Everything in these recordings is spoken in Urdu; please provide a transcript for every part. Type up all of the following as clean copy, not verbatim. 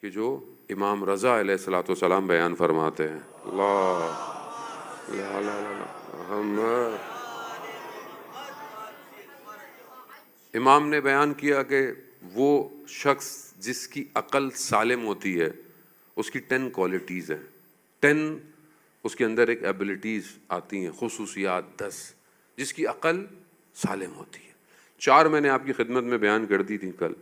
کہ جو امام رضا علیہ الصلوۃ والسلام بیان فرماتے ہیں. اللہ لا لا لا محمد. امام نے بیان کیا کہ وہ شخص جس کی عقل سالم ہوتی ہے اس کی 10 کوالٹیز ہیں. 10 اس کے اندر ایک ایبلٹیز آتی ہیں، خصوصیات 10 جس کی عقل سالم ہوتی ہے. 4 میں نے آپ کی خدمت میں بیان کر دی تھی کل،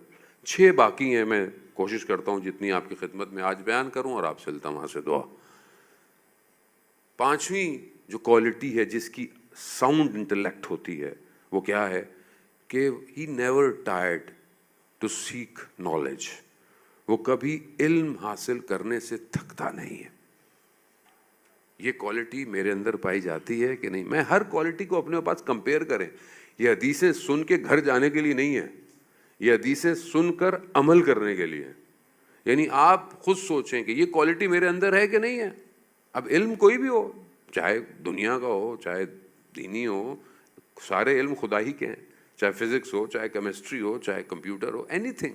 6 باقی ہیں. میں کوشش کرتا ہوں جتنی آپ کی خدمت میں آج بیان کروں اور آپ سے التماس وہاں سے دعا. 5ویں جو کوالٹی ہے جس کی ساؤنڈ انٹلیکٹ ہوتی ہے وہ کیا ہے کہ he never tired to seek knowledge. وہ کبھی علم حاصل کرنے سے تھکتا نہیں ہے. یہ کوالٹی میرے اندر پائی جاتی ہے کہ نہیں؟ میں ہر کوالٹی کو اپنے پاس کمپیئر کریں. یہ حدیثیں سن کے گھر جانے کے لیے نہیں ہے، یہ حدیثیں سن کر عمل کرنے کے لیے. یعنی آپ خود سوچیں کہ یہ کوالٹی میرے اندر ہے کہ نہیں ہے. اب علم کوئی بھی ہو، چاہے دنیا کا ہو چاہے دینی ہو، سارے علم خدا ہی کے ہیں، چاہے فزکس ہو چاہے کیمسٹری ہو چاہے کمپیوٹر ہو، اینی تھنگ.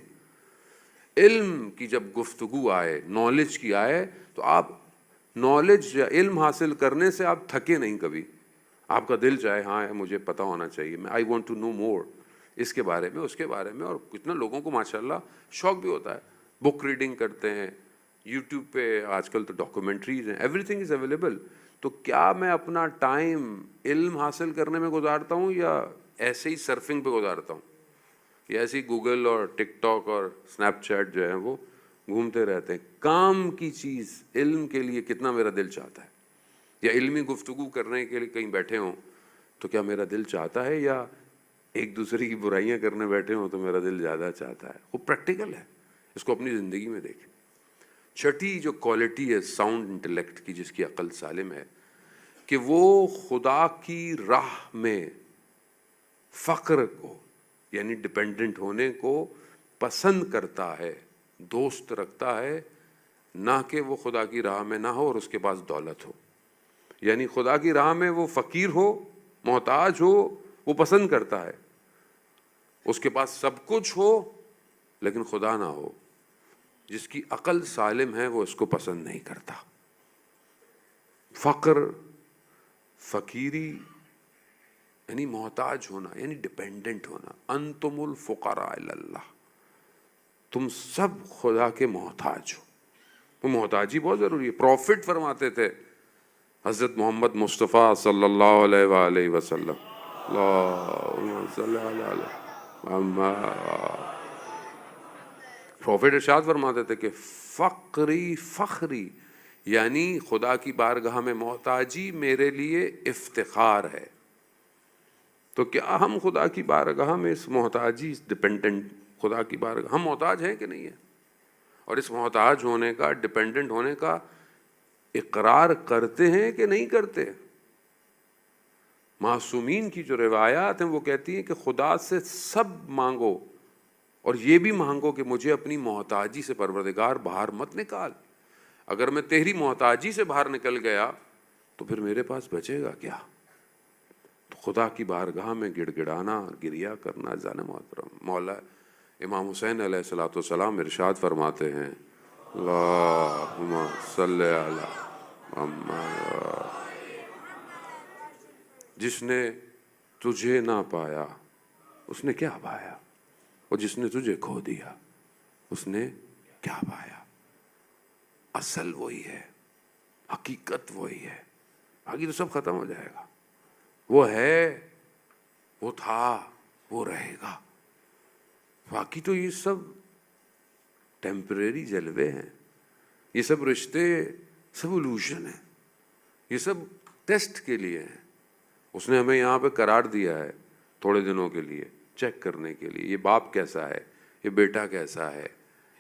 علم کی جب گفتگو آئے، نالج کی آئے، تو آپ نالج یا علم حاصل کرنے سے آپ تھکے نہیں کبھی. آپ کا دل چاہے ہاں مجھے پتہ ہونا چاہیے، میں آئی وانٹ ٹو نو مور، اس کے بارے میں اس کے بارے میں. اور کتنا لوگوں کو ماشاءاللہ شوق بھی ہوتا ہے، بک ریڈنگ کرتے ہیں. یوٹیوب پہ آج کل تو ڈاکومنٹریز ہیں، ایوری تھنگ از اویلیبل. تو کیا میں اپنا ٹائم علم حاصل کرنے میں گزارتا ہوں یا ایسے ہی سرفنگ پہ گزارتا ہوں، یا ایسے ہی گوگل اور ٹک ٹاک اور اسنیپ چیٹ جو ہے وہ گھومتے رہتے ہیں؟ کام کی چیز علم کے لیے کتنا میرا دل چاہتا ہے؟ یا علمی گفتگو کرنے کے لیے کہیں بیٹھے ہوں تو کیا میرا دل چاہتا ہے، یا ایک دوسرے کی برائیاں کرنے بیٹھے ہوں تو میرا دل زیادہ چاہتا ہے؟ وہ پریکٹیکل ہے، اس کو اپنی زندگی میں دیکھیں. 6ٹھی جو کوالٹی ہے ساؤنڈ انٹلیکٹ کی، جس کی عقل سالم ہے، کہ وہ خدا کی راہ میں فقر کو یعنی ڈپینڈنٹ ہونے کو پسند کرتا ہے، دوست رکھتا ہے، نہ کہ وہ خدا کی راہ میں نہ ہو اور اس کے پاس دولت ہو. یعنی خدا کی راہ میں وہ فقیر ہو، محتاج ہو، وہ پسند کرتا ہے. اس کے پاس سب کچھ ہو لیکن خدا نہ ہو. جس کی عقل سالم ہے وہ اس کو پسند نہیں کرتا. فقر، فقیری یعنی محتاج ہونا، یعنی ڈپینڈنٹ ہونا. انتم الفقراء الی اللہ، تم سب خدا کے محتاج ہو. وہ محتاجی بہت ضروری ہے. پروفٹ فرماتے تھے حضرت محمد مصطفیٰ صلی اللہ علیہ وآلہ وسلم، اللہم صلی علی محمد، پروفٹ ارشاد فرماتے تھے کہ فقری فخری، یعنی خدا کی بارگاہ میں محتاجی میرے لیے افتخار ہے. تو کیا ہم خدا کی بارگاہ میں اس محتاجی، ڈپینڈنٹ خدا کی بارگاہ ہم محتاج ہیں کہ نہیں ہیں؟ اور اس محتاج ہونے کا، ڈپینڈنٹ ہونے کا اقرار کرتے ہیں کہ نہیں کرتے؟ معصومین کی جو روایات ہیں وہ کہتی ہیں کہ خدا سے سب مانگو اور یہ بھی مانگو کہ مجھے اپنی محتاجی سے پروردگار باہر مت نکال. اگر میں تیری محتاجی سے باہر نکل گیا تو پھر میرے پاس بچے گا کیا؟ تو خدا کی بارگاہ میں گڑ گڑانا، گریا کرنا. جان محترم مولا امام حسین علیہ الصلوۃ والسلام ارشاد فرماتے ہیں، اللہم صلی علی محمد، جس نے تجھے نہ پایا اس نے کیا پایا، اور جس نے تجھے کھو دیا اس نے کیا پایا؟ اصل وہی ہے، حقیقت وہی ہے، باقی تو سب ختم ہو جائے گا. وہ ہے، وہ تھا، وہ رہے گا. باقی تو یہ سب ٹیمپریری جلوے ہیں، یہ سب رشتے سب الوشن ہیں، یہ سب ٹیسٹ کے لیے ہیں. اس نے ہمیں یہاں پہ قرار دیا ہے تھوڑے دنوں کے لیے، چیک کرنے کے لیے یہ باپ کیسا ہے، یہ بیٹا کیسا ہے،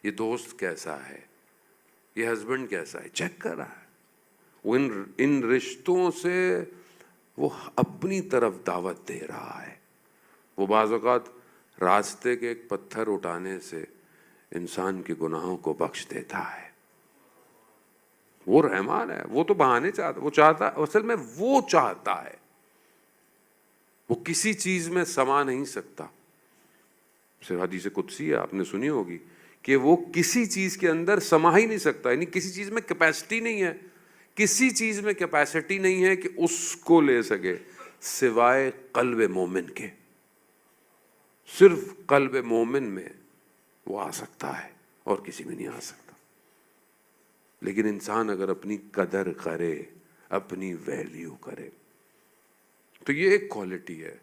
یہ دوست کیسا ہے، یہ ہسبینڈ کیسا ہے. چیک کر رہا ہے. وہ ان رشتوں سے وہ اپنی طرف دعوت دے رہا ہے. وہ بعض اوقات راستے کے ایک پتھر اٹھانے سے انسان کے گناہوں کو بخش دیتا ہے. وہ رحمان ہے. وہ تو بہانے چاہتا، وہ چاہتا اصل میں وہ چاہتا ہے. وہ کسی چیز میں سما نہیں سکتا. صرف حدیث قدسی ہے، آپ نے سنی ہوگی کہ وہ کسی چیز کے اندر سما ہی نہیں سکتا، یعنی کسی چیز میں کیپیسٹی نہیں ہے، کسی چیز میں کیپیسٹی نہیں ہے کہ اس کو لے سکے سوائے قلب مومن کے. صرف قلب مومن میں وہ آ سکتا ہے اور کسی میں نہیں آ سکتا. لیکن انسان اگر اپنی قدر کرے، اپنی ویلیو کرے، تو یہ ایک کوالٹی ہے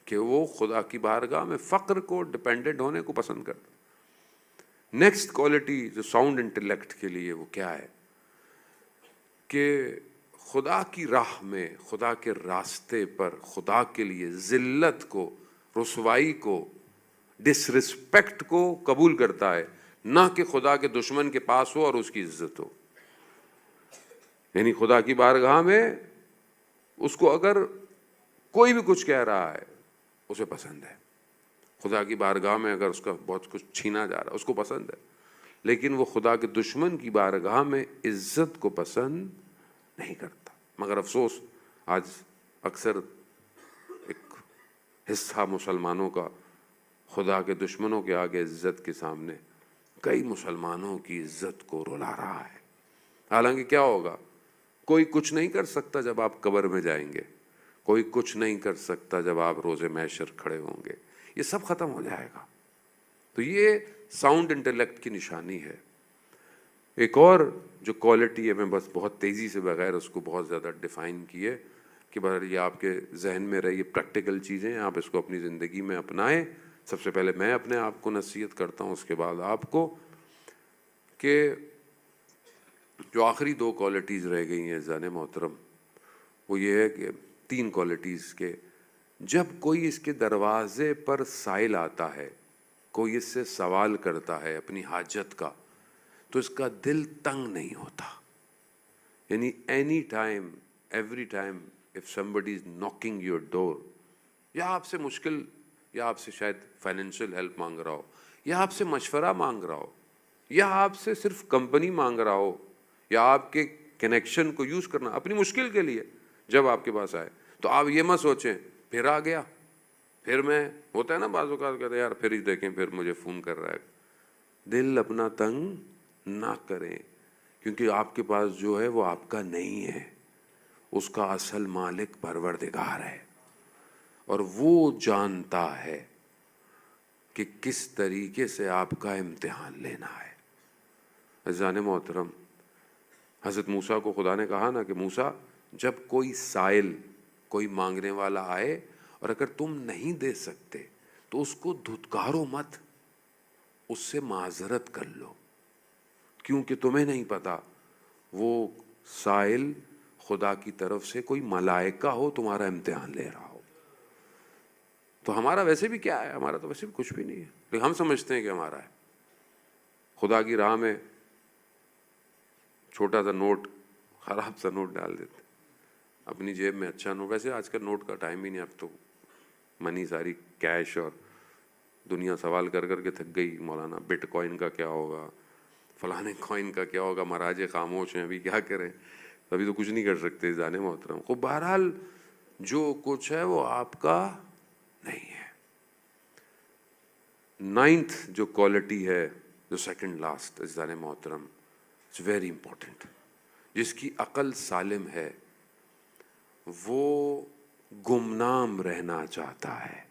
کہ وہ خدا کی بارگاہ میں فقر کو، ڈپینڈنٹ ہونے کو پسند کرتا. نیکسٹ کوالٹی جو ساؤنڈ انٹلیکٹ کے لیے وہ کیا ہے کہ خدا کی راہ میں، خدا کے راستے پر خدا کے لیے ذلت کو، رسوائی کو، ڈس رسپیکٹ کو قبول کرتا ہے، نہ کہ خدا کے دشمن کے پاس ہو اور اس کی عزت ہو. یعنی خدا کی بارگاہ میں اس کو اگر کوئی بھی کچھ کہہ رہا ہے اسے پسند ہے. خدا کی بارگاہ میں اگر اس کا بہت کچھ چھینا جا رہا ہے اس کو پسند ہے، لیکن وہ خدا کے دشمن کی بارگاہ میں عزت کو پسند نہیں کرتا. مگر افسوس آج اکثر ایک حصہ مسلمانوں کا خدا کے دشمنوں کے آگے عزت کے سامنے کئی مسلمانوں کی عزت کو رلا رہا ہے. حالانکہ کیا ہوگا، کوئی کچھ نہیں کر سکتا جب آپ قبر میں جائیں گے، کوئی کچھ نہیں کر سکتا جب آپ روز محشر کھڑے ہوں گے، یہ سب ختم ہو جائے گا. تو یہ ساؤنڈ انٹلیکٹ کی نشانی ہے. ایک اور جو کوالٹی ہے، میں بس بہت تیزی سے بغیر اس کو بہت زیادہ ڈیفائن کیے کہ بہر یہ آپ کے ذہن میں رہے، یہ پریکٹیکل چیزیں ہیں، آپ اس کو اپنی زندگی میں اپنائیں. سب سے پہلے میں اپنے آپ کو نصیحت کرتا ہوں، اس کے بعد آپ کو، کہ جو آخری دو کوالٹیز رہ گئی ہیں عزیزان محترم، وہ یہ ہے کہ 3 کوالٹیز کے جب کوئی اس کے دروازے پر سائل آتا ہے، کوئی اس سے سوال کرتا ہے اپنی حاجت کا، تو اس کا دل تنگ نہیں ہوتا. یعنی any time, every time if somebody is knocking your door، یا آپ سے مشکل، یا آپ سے شاید فائنینشیل ہیلپ مانگ رہا ہو، یا آپ سے مشورہ مانگ رہا ہو، یا آپ سے صرف کمپنی مانگ رہا ہو، یا آپ کے کنیکشن کو یوز کرنا اپنی مشکل کے لیے، جب آپ کے پاس آئے تو آپ یہ مت سوچیں پھر آ گیا، پھر میں، ہوتا ہے نا بعض اوقات کہتے ہیں یار پھر ہی دیکھیں پھر مجھے فون کر رہا ہے. دل اپنا تنگ نہ کریں، کیونکہ آپ کے پاس جو ہے وہ آپ کا نہیں ہے، اس کا اصل مالک پروردگار ہے، اور وہ جانتا ہے کہ کس طریقے سے آپ کا امتحان لینا ہے. عزیزان محترم، حضرت موسیٰ کو خدا نے کہا نا کہ موسیٰ، جب کوئی سائل، کوئی مانگنے والا آئے اور اگر تم نہیں دے سکتے تو اس کو دھتکارو مت، اس سے معذرت کر لو، کیونکہ تمہیں نہیں پتا وہ سائل خدا کی طرف سے کوئی ملائکہ ہو تمہارا امتحان لے رہا ہو. تو ہمارا ویسے بھی کیا ہے، ہمارا تو ویسے بھی کچھ بھی نہیں ہے، لیکن ہم سمجھتے ہیں کہ ہمارا ہے. خدا کی راہ میں چھوٹا سا نوٹ، خراب سا نوٹ ڈال دیتے اپنی جیب میں، اچھا نوٹ، ویسے آج کل نوٹ کا ٹائم ہی نہیں، اب تو منی ساری کیش، اور دنیا سوال کر کر کے تھک گئی، مولانا بٹ کوائن کا کیا ہوگا، فلانے کوائن کا کیا ہوگا، مہاراج خاموش ہیں، ابھی کیا کریں، ابھی تو کچھ نہیں کر سکتے جانے محترم کو. بہرحال جو کچھ ہے وہ آپ کا نہیں ہے. 9th جو کوالٹی ہے، جو سیکنڈ لاسٹ عزیزان محترم، اٹس ویری امپورٹنٹ، جس کی عقل سالم ہے، وہ گمنام رہنا چاہتا ہے.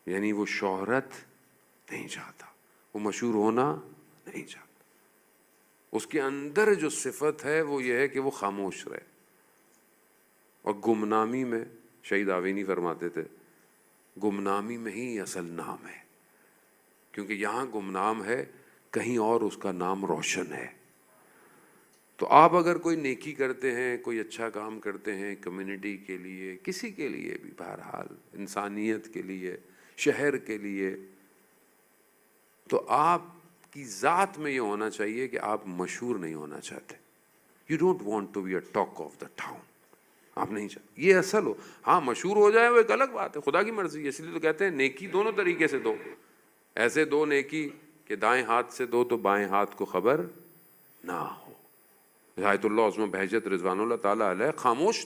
یعنی وہ شہرت نہیں چاہتا، وہ مشہور ہونا نہیں چاہتا. اس کے اندر جو صفت ہے وہ یہ ہے کہ وہ خاموش رہے. اور گمنامی میں، شہید آوینی فرماتے تھے، گمنامی میں ہی اصل نام ہے، کیونکہ یہاں گمنام ہے، کہیں اور اس کا نام روشن ہے. تو آپ اگر کوئی نیکی کرتے ہیں، کوئی اچھا کام کرتے ہیں کمیونٹی کے لیے، کسی کے لیے بھی، بہرحال انسانیت کے لیے، شہر کے لیے، تو آپ کی ذات میں یہ ہونا چاہیے کہ آپ مشہور نہیں ہونا چاہتے. You don't want to be a talk of the town, آپ نہیں چاہتے یہ اصل ہو. ہاں مشہور ہو جائے وہ ایک الگ بات ہے، خدا کی مرضی ہے. اس لیے تو کہتے ہیں نیکی دونوں طریقے سے دو، ایسے دو نیکی کہ دائیں ہاتھ سے دو تو بائیں ہاتھ کو خبر نہ ہو. آیت اللہ عثمان بہجت رضوان اللہ تعالیٰ علیہ خاموش،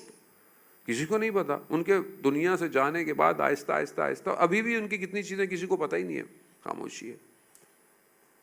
کسی کو نہیں پتا. ان کے دنیا سے جانے کے بعد آہستہ آہستہ آہستہ ابھی بھی ان کی کتنی چیزیں کسی کو پتہ ہی نہیں ہے، خاموشی ہے.